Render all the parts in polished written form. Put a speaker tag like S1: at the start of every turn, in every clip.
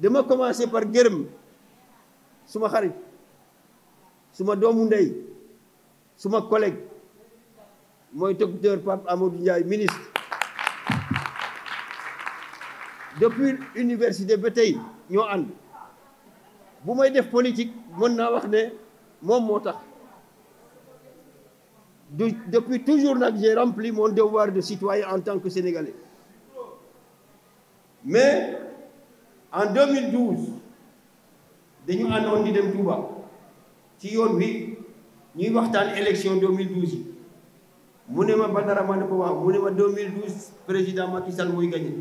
S1: dama commencé par gërëm suma xarit suma doomu ndey suma collègue mooy docteur Pape Amadou Ndiaye ministre depuis université ba tey ñoo ànd bu may def politique mën naa wax ne moom moo tax depuis toujours nag j'ai rempli mon devoir de citoyen en tant que Sénégalais mais en 2012 dañu àndoon di dem Touba ci yoon wi ñuy waxtaan élection 2012 yi mu ne ma Badara ma ne ko waaw mu ne ma 2012 président Macky Sall mooy gagné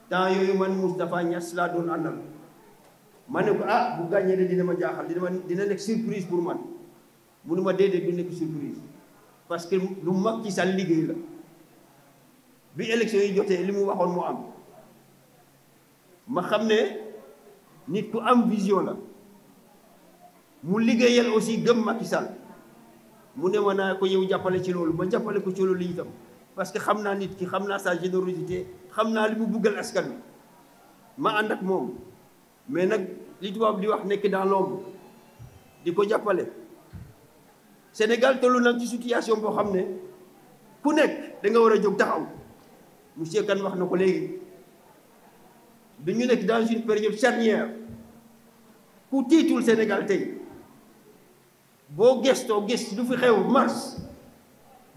S1: temps yooyu man Moustapha Niass laa doon àndal ma ne ko ah bu gagné de dina ma jaaxal dina nekk surprise pour man mu ne ma déedéet du nekk surprise parce que lu Macky Sall liggéey la bi élection yi jotee li mu waxoon mu am ma xam ne nit ku am vision la mu liggéeyal aussi gëm Macky Sall mu ne ma naa ko yow jàppale ci loolu ma jàppale ko ci loolu itam parce que xam naa nit ki xam naa sa générosité xam naa li mu buggal askan wi ma ànd ak moom mais nag li tubaab di wax nekk dans l'ombre di ko jàppale Sénégal tollu nag ci situation boo xam ne ku nekk da nga war a jóg taxaw monsieur Kane wax na ko léegi dañu nekk dans une période charnière ku tiitul Sénégal tey boo gestoo gis lu fi xew mars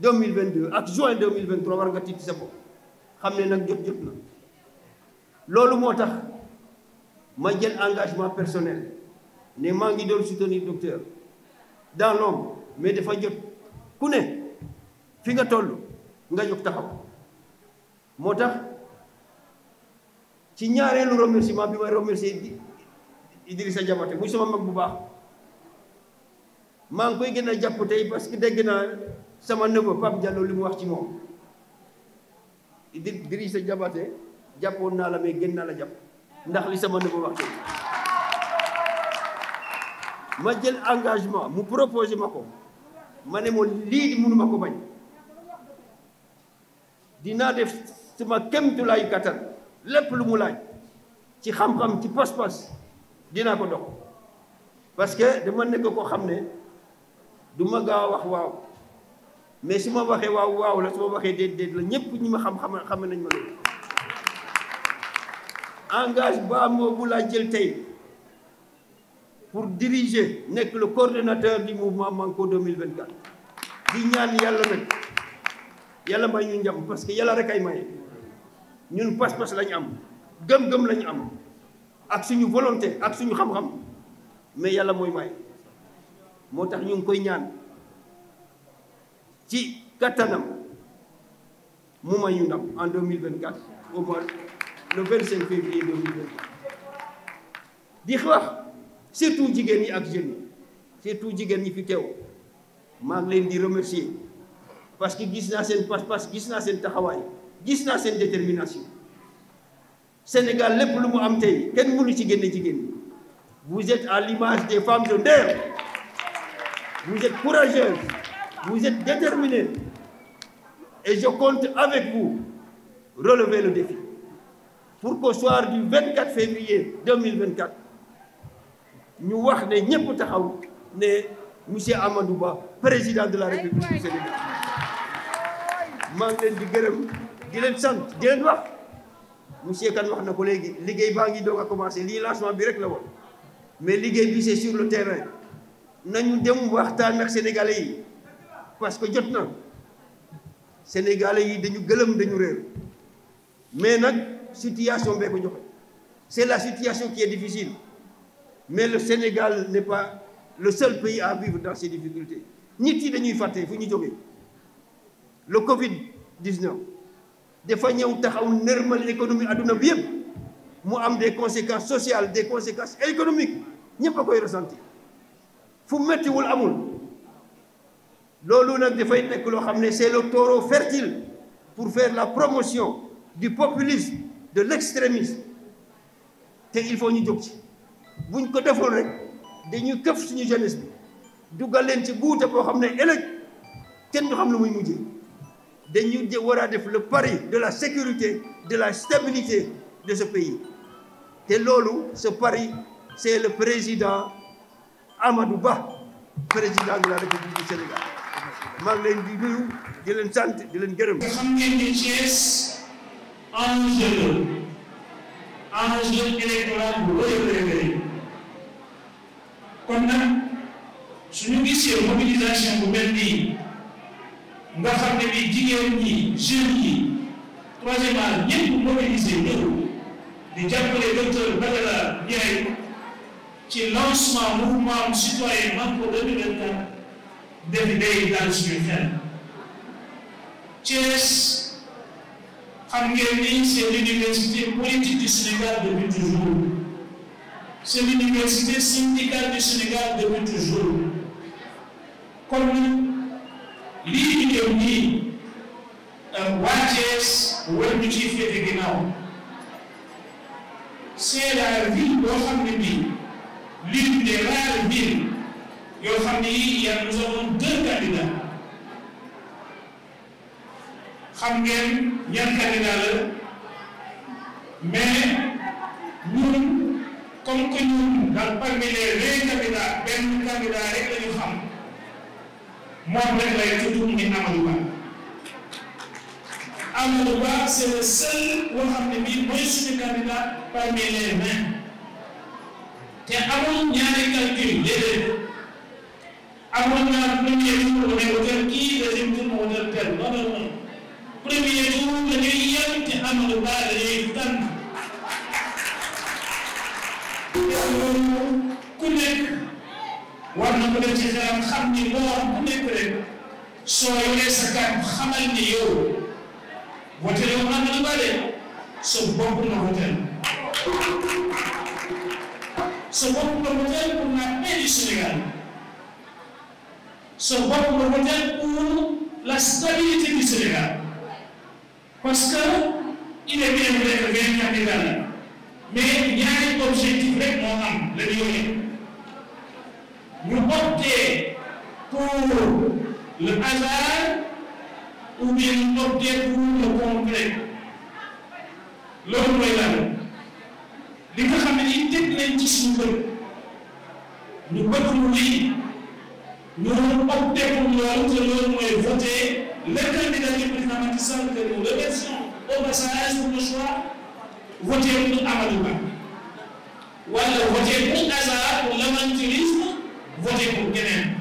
S1: 2022 ak juin 2023 war nga tiit sa bopp xam ne nag jot na loolu moo tax ma jël engagement personnel ne maa ngi doon soutenir docteur dans l'ombre mais dafa jot ku ne fi nga toll nga jóg taxaw moo tax ci ñaareelu remerciement bi may remercier Idrissa Diabaté muy sama mag bu baax maa ngi koy gën a jàpp tey parce que dégg naa sama neveu Pape Diallo li mu wax ci moom Idrissa Diabaté jàppoon naa la mais gën naa la jàpp ndax li sama neveu wax tey ma jël engagement mu proposé ma ko ma ne moom lii di mënuma ko bañ dinaa def sama kéemtulaayu kattan lépp lu mu laaj ci xam-xam ci pas-pas dinaa ko dox parce que dama nekk ko xam ne du ma gaaw a wax waaw mais su ma waxee waaw waaw la su ma waxee déet déet la ñépp ñi ma xam nañ ma loolu engagement boobu laa jël tey pour diriger nekk le coordonnateur du mouvement Manko 2024 di ñaan yàlla nag yàlla may ñu njam parce que yàlla rek ay maye ñun pas-pas lañu am gëm-gëm lañu am ak suñu volonté ak suñu xam-xam mais yàlla mooy may moo tax ñu ngi koy ñaan ci kattanam mu may ñu ndam en 2024 au mois le 25 février 2024 di wax surtout jigéen ñi ak jeunes yi surtout jigéen ñi fi teew maa ngi leen di remercier parce que gis naa seen pas-pas gis naa seen taxawaay gis naa seen détermination Sénégal lépp lu mu am tey kenn mënu ci génne jigéen ñi vous êtes à l'image des femmes de Nder vous êtes courageuses vous êtes déterminées et je compte avec vous relever le défi pour qu'au soir du 24 février 2024 ñu wax ne ñëpp taxaw ne monsieur Amadou Ba président de la République du Sénégal maa ngi leen di gërëm di leen sant di leen wax monsieur Kane wax na ko léegi liggéey baa ngi doog a commencé lii lancement bi rek la woon mais liggéey bi c'est sur le terrain nañu dem waxtaan ak sénégalais yi parce que jot na sénégalais yi dañu gëlëm dañu réer mais nag situation bee ko joxe c'est la situation qui est difficile mais le Sénégal n'est pas le seul pays à vivre dans ces difficultés nit yi dañuy fàtte fu ñu jógee le Covid-19 dafa ñëw taxaw nërmal économie adduna bi yëpp mu am des conséquences sociales des conséquences économiques ñëpp a koy ressentir fu mettiwul amul loolu nag dafay nekk loo xam ne c'est le terreau fertile pour faire la promotion du populisme, de l'extrémisme te il faut ñu jóg ci buñ ko deful rek dañuy këf suñu jeunesse bi dugal leen ci guute boo xam ne ëllëg kenn du xam lu muy mujjee dañu war a def le pari de la sécurité, de la stabilité de ce pays te loolu ce pari c'est le président Amadou Ba, président de la République du Sénégal. maa ngi leen di nuyu di leen sant di leen gërëm.
S2: xam ngeen ni Thiès enjeu électoral bu rëy kon nag suñu gisee mobilisation bu mel nii nga xam ne bi jigéen ñi jeunes yi troisièmement ñëpp mobilisé ñëw di jàppale docteur Badara Ndiaye ci lancement mouvement citoyen Manko 2024 def day daal suñu xel Thiès xam ngeen ni c'est l'université politique du Sénégal depuis toujours c'est l'université syndicale du Sénégal depuis toujours kon lii ñu ñëw nii waa Thiès war ñu ciy féete ginnaaw c'est la ville boo xam ne bii l'une des rares villes yoo xam ne yii nous avons 2 candidats xam ngeen ñan candidat la mais ñun comme que ñun daal parmi les 20 candidats benn candidat rek la ñu xam moom rek lay tudd muy Amadou Ba Amadou Ba c'est le seul boo xam ne bii mooy suñu candidat parmi les 20 te amul ñaari calcul déedéet amul naa premier tour mu ne wotal kii deuxième tour mu wotal tel non non non premier tour la ñuy yem te Amadou Ba la ñuy tànn ku nekk war na ko def ci xelam xam ni loo xam ku nekk rek soo yoree sa carte xamal ni yow voté yow Amadou Ba de sa bopp na voté sa bopp nga voté pour la paix du Sénégal sa bopp nga voté pour la stabilité du Sénégal parce que il est bien vrai que benn candidat la mais ñaari objectif rek moo am la ñu yore ñu opté pour le hasard ou bien ñu opté pour le concret loolu mooy lan li nga xam ne nii teg nañ ci suñu kër ñu bëgg mu lii ñu opté pour loolu te loolu mooy voter le candidat du président Macky Sall que nous remercions au passage pour le choix voter pour Amadou Ba wala voter pour hasard pour l'aventurisme voter pour keneen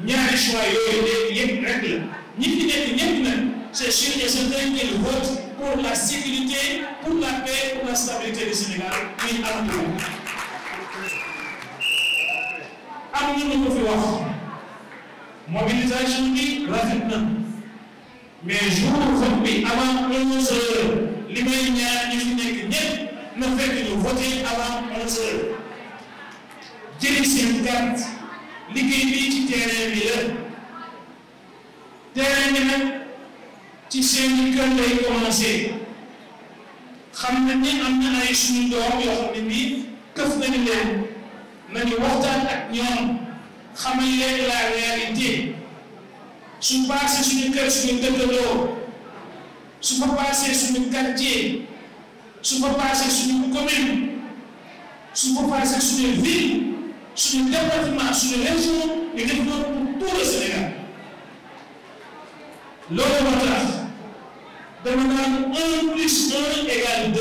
S2: ñaari choix yooyu léegi yëpp rek la ñi fi nekk ñëpp nag c'est sûr et certain qu'ils votent pour la sécurité, pour la paix, pour la stabilité du Sénégal muy Amadou Ba am ñu ko fi wax mobilisation bi rafet na mais jour vote bi avant 11 heures li may ñaar ñu fi nekk ñëpp na fekk ñu voter avant 11 heures jëli seen carte liggéey bi ci terrain bi la terrain bi nag ci seen kër lay commencé xam nañ ne am na ay suñu doom yoo xam ne bii këf nañu leen nañu waxtaan ak ñoom xamal leen la réalité su passé suñu kër suñu dëkkandoo su fa passé suñu quartier su fa passé suñu commune su fa passé suñu ville suñu département suñu région ñu def loolu pour tout le Sénégal loolu moo tax dama naan 1 plus 1 égale 2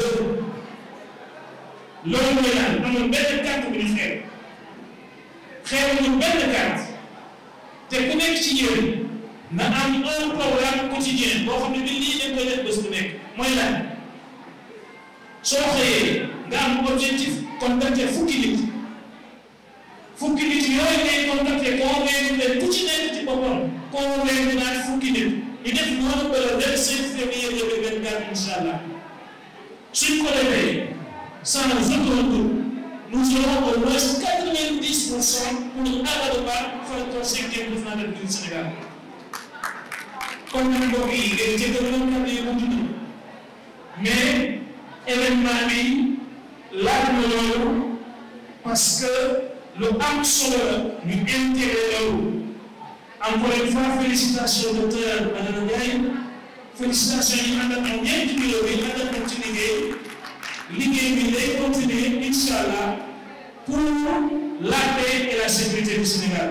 S2: loolu mooy naan amul benn carte bu ñu xeebuñu benn carte te ku nekk ci yéen na am un programme quotidien boo xam ne bi lii dañ koy def bés bu nekk mooy lan soo xëyee nga am objectif contacter fukki nit yooyu ngay contacter convaincre leen ku ci nekk ci boppam convaincre naa fukki nit ñu def noonu ba le 25 février 2024 incha allah suñ ko defee sans aucun doute nous aurons au moins 90% pour Amadou Ba faire ton 5e président de la République du Sénégal. Comme nous l'avons dit, il y a des kàddu yu gudd mais événement bi laaj na loolu parce que lu am solo ñu intérêt loolu. Encore une fois, félicitations docteur Madame Ndiaye, félicitations yi ànd ak ñeenti bureau yi ànd ak ci liggéey bi day continuer Inch'Allah pour la paix et la sécurité du Sénégal.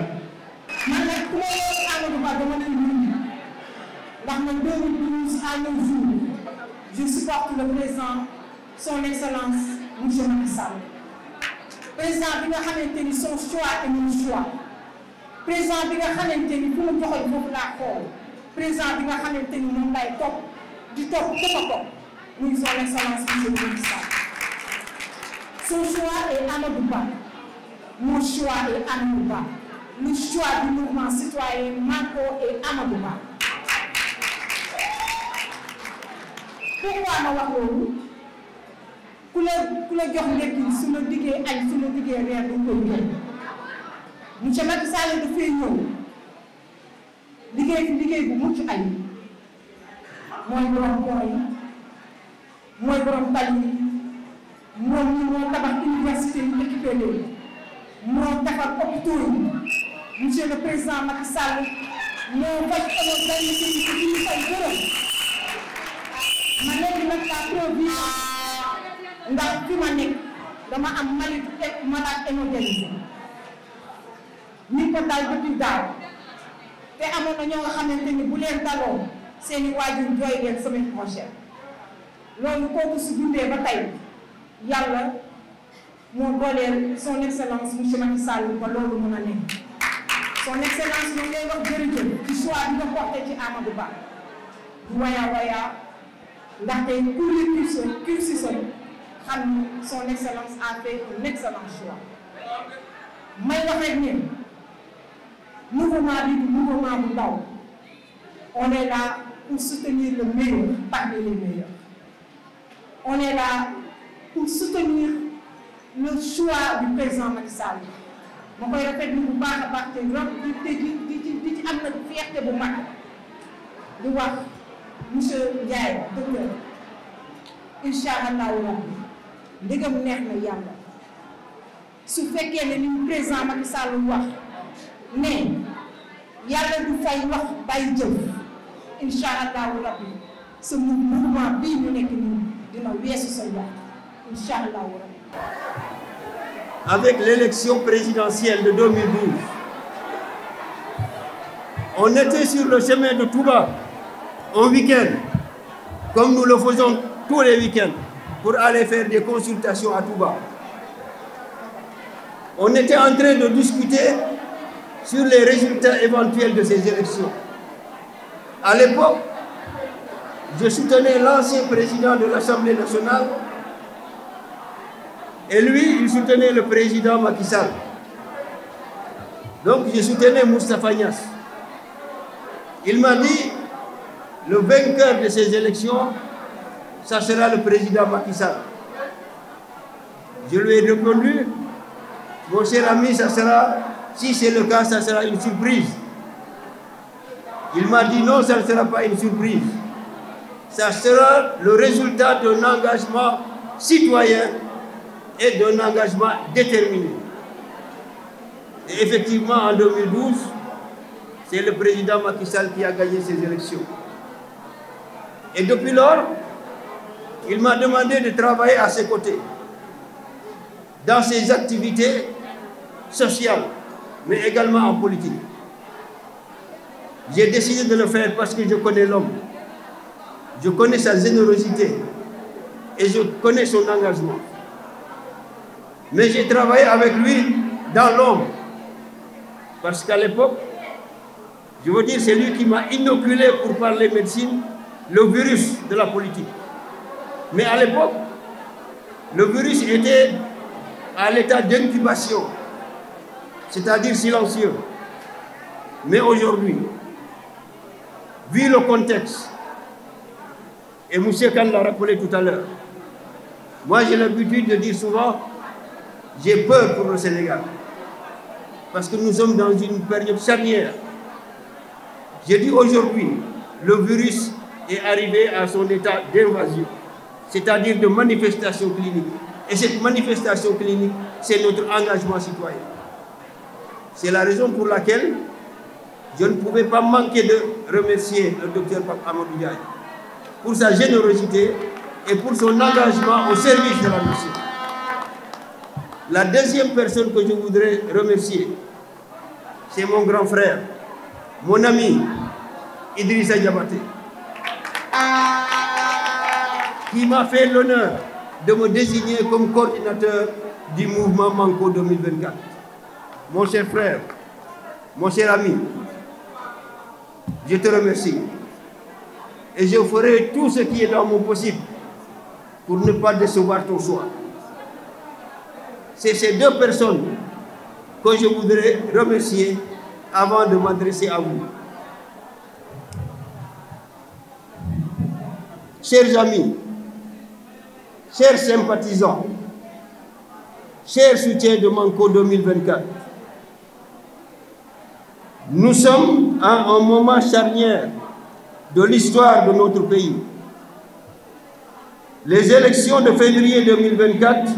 S3: man nag ku ma yor Amadou Ba dama leen nuyu ndax man 2012 à nos jours je supporte le président son excellence monsieur Macky Sall président bi nga xamante ni son choix est mon choix. président bi nga xamante ni fu mu joxoon foofu laa xool président bi nga xamante ni moom lay topp di topp képp a topp muy son excellence monsieur Macky Sall. Son choix est Amadou Ba, mon choix est Amadou Ba, le choix du mouvement citoyen Manko est Amadou Ba. Pourquoi ma wax loolu ku la jox ndekki su la diggee añ su la diggee reer du koy jox. Monsieur Macky Sall dafay ñëw liggéey fi liggéey bu mucc ay mooy borom pont yi mooy borom tali yi moom ñu moo tabax université yi équipé leen moo defar hôpitaux yi monsieur le président Macky Sall moo faj amoon benn yi ci ñu fay gërëm ma nekk nag la preuve ndax fi ma nekk dama am malade hémodialysé ñu ko dal depuis daaw te amoon na ñoo nga xamante ni bu leen daloo seeni waajur jooy leen semaine prochaine loolu kooku su dundee ba tey yàlla moo dooleel son excellence monsieur Macky Sall ba loolu mën a nekk son excellence ñoo ngay wax jërëjëf ci choix bi nga porté ci Amadou Ba du waya ndaxte pour cursus xam son excellence a fait un excellent choix may wax rek ne mouvement bi du mouvement bu ndaw on est là pour soutenir le meilleur parmi les meilleurs on est là pour soutenir le choix du président Macky Sall ma koy rafetlu bu baax a baax te di ci am na fierté bu mag di wax monsieur Ndiaye docteur incha allahu rabbi ndegam neex na yàlla su fekkee ne ni président Macky Sall wax ne yàlla du fay wax bàyyi jëf incha allahu rabbi ce mouvement bii ñu nekk nii dina weesu sa wax incha allahu rabbi.
S1: Avec l'élection présidentielle de 2012, on était sur le chemin de Touba un week-end, comme nous le faisons tous les week-ends, pour aller faire des consultations à Touba. On était en train de discuter sur les résultats éventuels de ces élections. À l'époque, je soutenais l'ancien président de l'Assemblée nationale et lui, il soutenait le président Macky Sall. Donc, je soutenais Moustapha Niasse. Il m'a dit, le vainqueur de ces élections, ça sera le président Macky Sall. Je lui ai répondu, mon cher ami, ça sera, si c'est le cas, ça sera une surprise. Il m'a dit non, ça ne sera pas une surprise. Ça sera le résultat d'un engagement citoyen et d'un engagement déterminé. Et effectivement, en 2012, c'est le président Macky Sall qui a gagné ces élections. Et depuis lors, il m'a demandé de travailler à ses côtés, dans ses activités sociales, mais également en politique. J'ai décidé de le faire parce que je connais l'homme, je connais sa générosité et je connais son engagement. Mais j'ai travaillé avec lui dans l'ombre, parce qu'à l'époque, je veux dire, c'est lui qui m'a inoculé, pour parler médecine, le virus de la politique. Mais à l'époque, le virus était à l'état d'incubation, c'est-à-dire silencieux. Mais aujourd'hui, vu le contexte, et M. Khan l'a rappelé tout à l'heure, moi j'ai l'habitude de dire souvent, j'ai peur pour le Sénégal, parce que nous sommes dans une période charnière. J'ai dit aujourd'hui, le virus est arrivé à son état d'invasion. c'est-à-dire de manifestation clinique. Et cette manifestation clinique, c'est notre engagement citoyen. C'est la raison pour laquelle je ne pouvais pas manquer de remercier le docteur Pape Amadou Ndiaye pour sa générosité et pour son engagement au service de la nation. La deuxième personne que je voudrais remercier, c'est mon grand frère, mon ami Idrissa Diabaté, qui m'a fait l'honneur de me désigner comme coordinateur du mouvement Manko 2024. Mon cher frère, mon cher ami, je te remercie. Et je ferai tout ce qui est dans mon possible pour ne pas décevoir ton choix. C'est ces deux personnes que je voudrais remercier avant de m'adresser à vous. Chers amis, chers sympathisants, chers soutiens de Manko 2024, nous sommes à un moment charnière de l'histoire de notre pays. Les élections de février 2024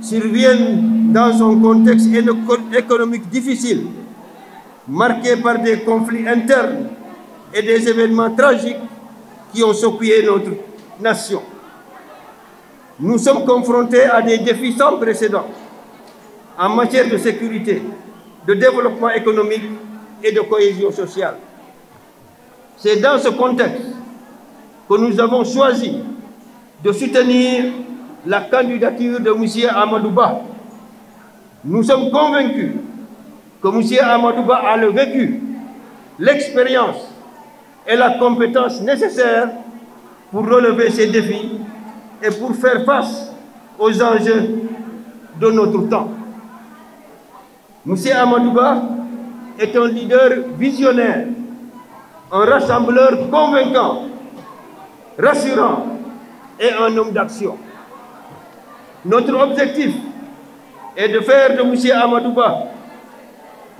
S1: surviennent dans un contexte économique difficile, marqué par des conflits internes et des événements tragiques qui ont secoué notre nation. Nous sommes confrontés à des défis sans précédent en matière de sécurité, de développement économique et de cohésion sociale. C'est dans ce contexte que nous avons choisi de soutenir la candidature de M. Amadou Ba. Nous sommes convaincus que M. Amadou Ba a le vécu, l'expérience et la compétence nécessaires pour relever ces défis et pour faire face aux enjeux de notre temps. M. Amadou Ba est un leader visionnaire, un rassembleur convaincant, rassurant et un homme d'action. Notre objectif est de faire de M. Amadou Ba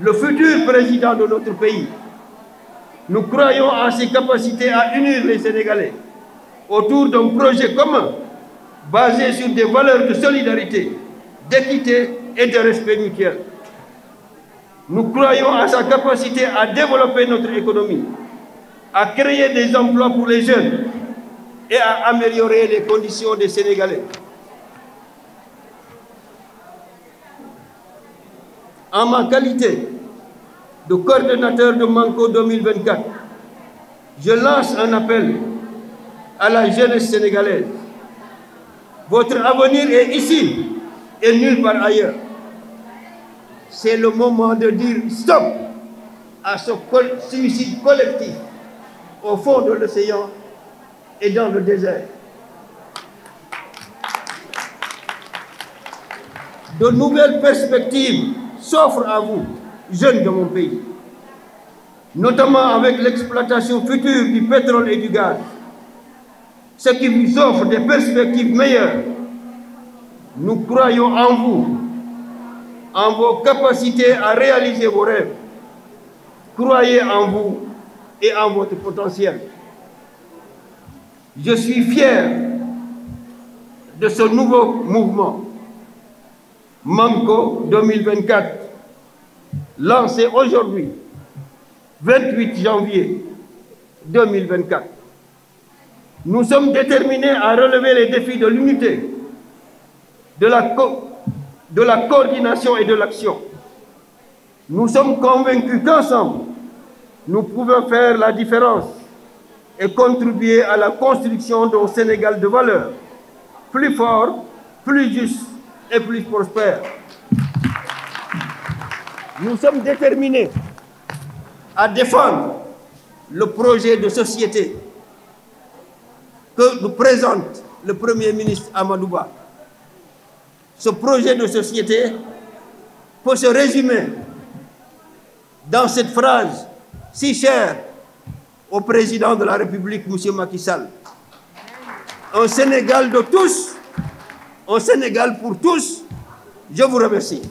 S1: le futur président de notre pays. Nous croyons en ses capacités à unir les Sénégalais autour d'un projet commun basé sur des valeurs de solidarité, d'équité et de respect mutuel. Nous croyons en sa capacité à développer notre économie, à créer des emplois pour les jeunes et à améliorer les conditions des Sénégalais. En ma qualité de coordonnateur de Manko 2024, je lance un appel à la jeunesse sénégalaise. Votre avenir est ici et nulle part ailleurs. C'est le moment de dire stop à ce suicide collectif au fond de l'océan et dans le désert. De nouvelles perspectives s'offrent à vous, jeunes de mon pays, notamment avec l'exploitation future du pétrole et du gaz, ce qui vous offre des perspectives meilleures. Nous croyons en vous, en vos capacités à réaliser vos rêves. Croyez en vous et en votre potentiel. Je suis fier de ce nouveau mouvement, Manko 2024, lancé aujourd'hui, 28 janvier 2024. Nous sommes déterminés à relever les défis de l'unité, de la coordination et de l'action. Nous sommes convaincus qu'ensemble, nous pouvons faire la différence et contribuer à la construction d'un Sénégal de valeur, plus fort, plus juste et plus prospère. Nous sommes déterminés à défendre le projet de société que nous présente le Premier ministre Amadou Ba. Ce projet de société peut se résumer dans cette phrase si chère au président de la République, M. Macky Sall. Un Sénégal de tous, un Sénégal pour tous. Je vous remercie.